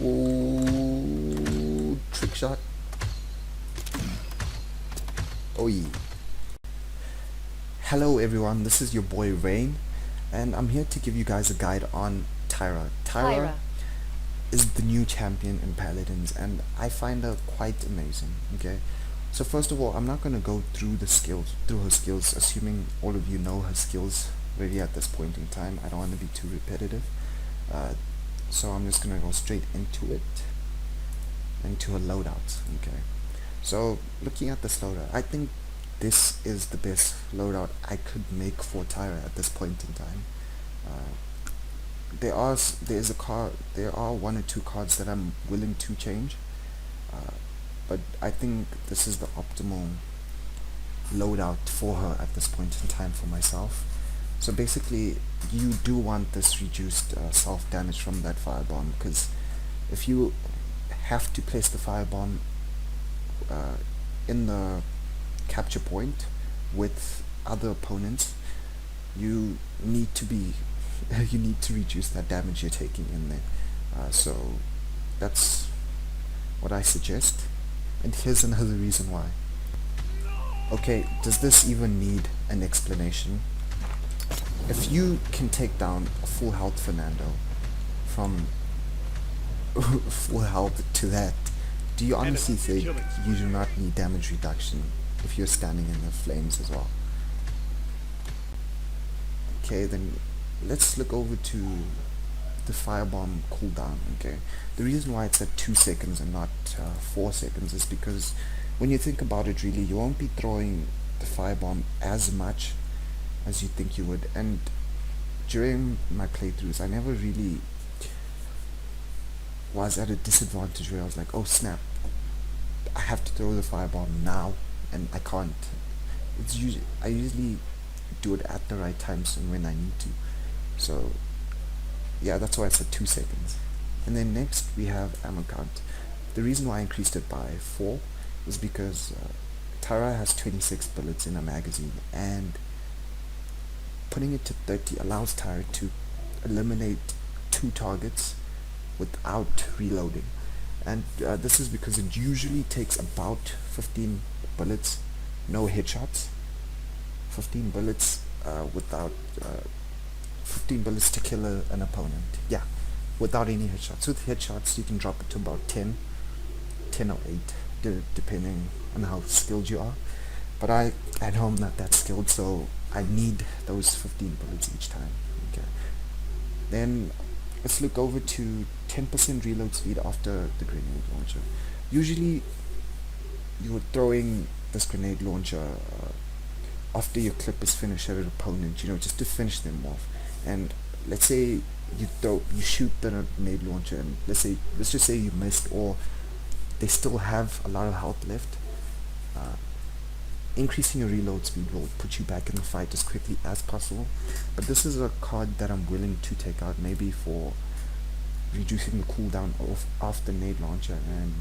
Ooh, trick shot. Oh yeah. Hello everyone, this is your boy Raai'n, and I'm here to give you guys a guide on Tyra. Tyra Tyra. is the new champion in Paladins, and I find her quite amazing. Okay, so first of all, I'm not gonna go through her skills, assuming all of you know her skills already at this point in time. I don't want to be too repetitive, uh, so I'm just gonna go straight into her loadouts. Okay, so looking at this loadout, I think this is the best loadout I could make for Tyra at this point in time. Uh, there are one or two cards that I'm willing to change, uh, but I think this is the optimal loadout for her at this point in time for myself. So basically, you do want this reduced self damage from that firebomb, because if you have to place the firebomb uh, in the capture point with other opponents, you need to be you need to reduce that damage you're taking in there. So that's what I suggest, and here's another reason why. Okay, does this even need an explanation? If you can take down a full health Fernando from full health to that, do you honestly think you do not need damage reduction if you're standing in the flames as well? Okay, then let's look over to the firebomb cooldown. Okay, the reason why it's at 2 seconds and not 4 seconds is because when you think about it, really, you won't be throwing the firebomb as much as you think you would. And during my playthroughs, I never really was at a disadvantage where I was like, oh snap, I have to throw the firebomb now, and I can't. I usually do it at the right times and when I need to. So yeah, that's why it's at 2 seconds. And then next we have ammo count. The reason why I increased it by 4 is because Tyra has 26 bullets in a magazine, and putting it to 30 allows Tyra to eliminate 2 targets without reloading. And this is because it usually takes about 15 bullets, no headshots, 15 bullets without 15 bullets to kill an opponent. Yeah, without any headshots. With headshots, you can drop it to about 10 or 8, depending on how skilled you are. But I know I'm not that skilled, so I need those 15 bullets each time. Okay. Then let's look over to 10% reload speed after the grenade launcher. Usually, you're throwing this grenade launcher after your clip is finished at an opponent, just to finish them off. And let's say you shoot the grenade launcher, and let's just say you missed, or they still have a lot of health left. Increasing your reload speed will put you back in the fight as quickly as possible. But this is a card that I'm willing to take out, maybe for reducing the cooldown of the nade launcher, and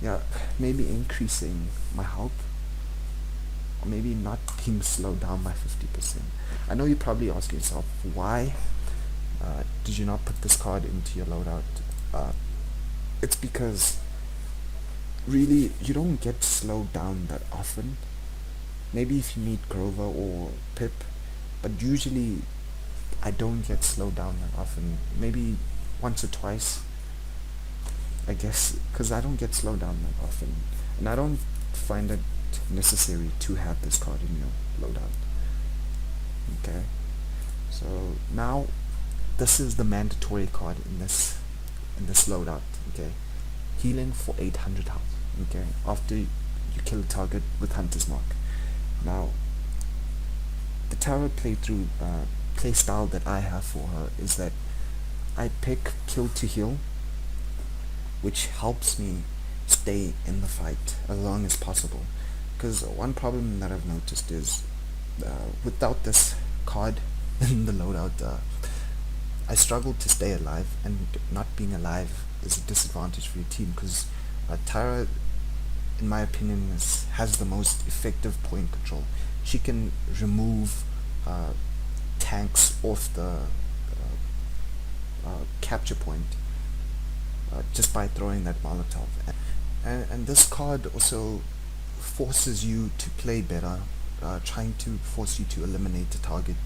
yeah, maybe increasing my health, or maybe not being slowed down by 50%. I know you're probably asking yourself, why did you not put this card into your loadout? It's because really you don't get slowed down that often. Maybe if you meet Grover or Pip, but usually I don't get slowed down that often. Maybe once or twice, I guess, because I don't get slowed down that often, and I don't find it necessary to have this card in your loadout. Okay, so now this is the mandatory card in this loadout. Okay, healing for 800 health. Okay, after you kill a target with Hunter's Mark. Now, the Tyra playthrough play style that I have for her is that I pick kill to heal, which helps me stay in the fight as long as possible. Because one problem that I've noticed is without this card in the loadout, I struggle to stay alive, and not being alive is a disadvantage for your team, because Tyra, in my opinion, has the most effective point control. She can remove tanks off the capture point just by throwing that Molotov. And this card also forces you to play better, trying to force you to eliminate the target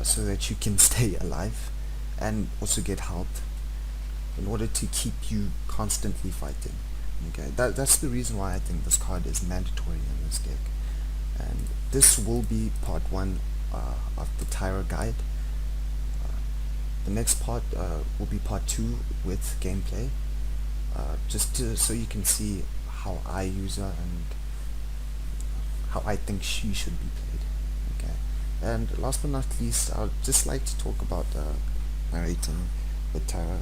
so that you can stay alive and also get health in order to keep you constantly fighting. Okay, that's the reason why I think this card is mandatory in this deck. And this will be part 1 of the Tyra guide. The next part will be part 2 with gameplay, so you can see how I use her and how I think she should be played. Okay, and last but not least, I'd just like to talk about my rating with Tyra.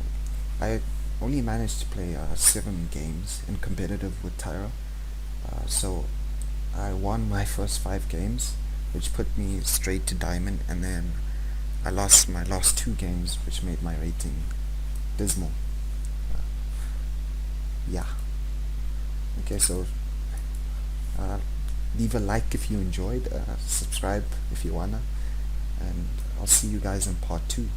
I only managed to play 7 games in competitive with Tyra, so I won my first 5 games, which put me straight to diamond, and then I lost my last 2 games, which made my rating dismal. Yeah. Okay, so leave a like if you enjoyed, subscribe if you wanna, and I'll see you guys in part 2.